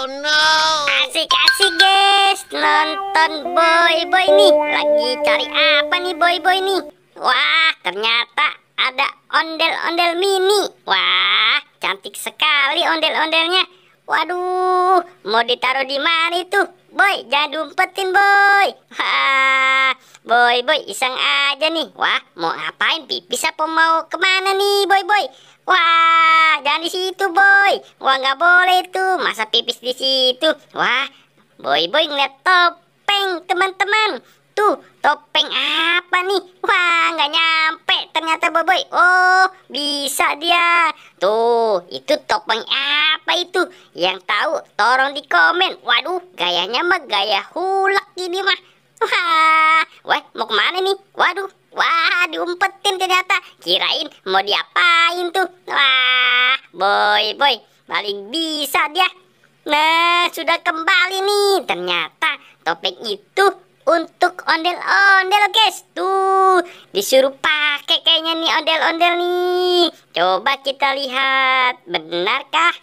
Asik-asik guys, nonton boy-boy nih. Lagi cari apa nih boy-boy nih? Wah, ternyata ada ondel-ondel mini. Wah, cantik sekali ondel-ondelnya. Waduh, mau ditaruh di mana itu? Boy, jangan diumpetin boy. Boy-boy iseng aja nih. Wah, mau ngapain? Pipis apa mau kemana nih boy-boy? Wah, jangan di situ boy. Wah, nggak boleh tuh. Masa pipis di situ? Wah, boy-boy ngeliat topeng teman-teman. Tuh, topeng apa nih? Wah, nggak nyampe ternyata boy-boy. Oh, bisa dia. Tuh, itu topeng apa itu? Yang tahu tolong di komen. Waduh, gayanya mah gaya hulak ini mah. Wah, mau kemana nih? Waduh, wah, diumpetin ternyata. Kirain mau diapain tuh. Wah, boy-boy, paling bisa dia. Nah, sudah kembali nih. Ternyata topeng itu untuk ondel-ondel guys. Tuh, disuruh pakai kayaknya nih ondel-ondel nih. Coba kita lihat, benarkah?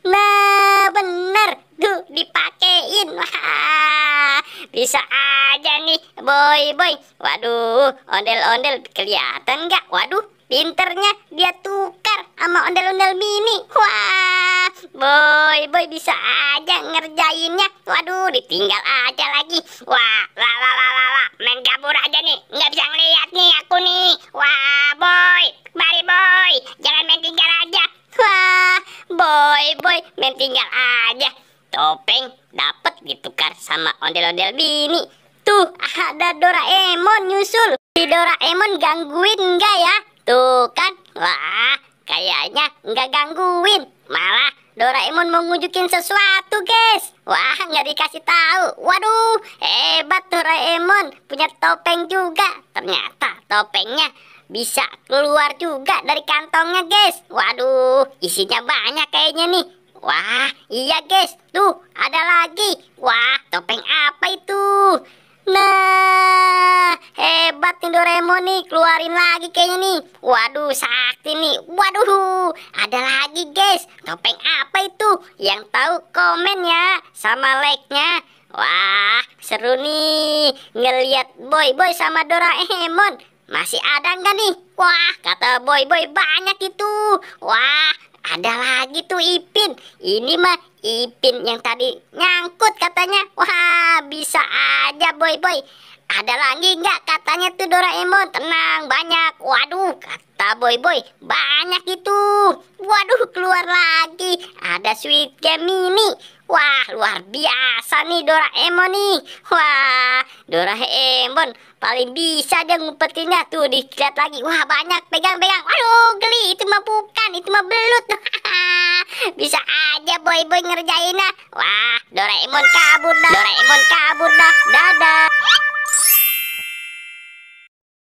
Nah, bener. Tuh, dipakein. Wah, bisa aja nih boy-boy. Waduh, ondel-ondel kelihatan nggak? Waduh, pinternya dia tukar sama ondel-ondel mini. Wah, boy-boy bisa aja ngerjainnya. Waduh, ditinggal aja lagi. Wah, main kabur aja nih. Nggak bisa ngeliat nih aku nih. Wah, boy, mari boy, jangan main tinggal aja. Wah, boy, main tinggal aja. Topeng dapat ditukar sama ondel-ondel mini. Tuh, ada Doraemon nyusul. Si Doraemon gangguin enggak ya? Tuh kan, wah, kayaknya nggak gangguin. Malah Doraemon mau nunjukin sesuatu guys. Wah, nggak dikasih tahu. Waduh, hebat Doraemon, punya topeng juga. Ternyata topengnya bisa keluar juga dari kantongnya guys. Waduh, isinya banyak kayaknya nih. Wah, iya guys, tuh ada lagi. Wah, topeng apa itu? Nah, hebat nih Doraemon nih, keluarin lagi kayaknya nih. Waduh, sakti nih. Waduh, ada lagi guys. Topeng apa itu? Yang tahu komen ya, sama like-nya. Wah, seru nih ngeliat boy-boy sama Doraemon. Masih ada nggak nih? Wah, kata boy-boy banyak itu. Wah, ada lagi tuh Ipin. Ini mah Ipin yang tadi nyangkut katanya. Wah, bisa aja boy-boy. Ada lagi nggak katanya tuh Doraemon? Tenang, banyak. Waduh, kata boy-boy banyak itu. Waduh, keluar lagi. Ada Sweet Game mini. Wah, luar biasa nih Doraemon nih. Wah, Doraemon paling bisa dia ngumpetinnya. Tuh, dilihat lagi. Wah, banyak. Pegang-pegang. Waduh, geli. Itu mah bukan. Itu mah belut. Bisa aja boy-boy ngerjainnya. Wah, Doraemon kabur dah. Dadah.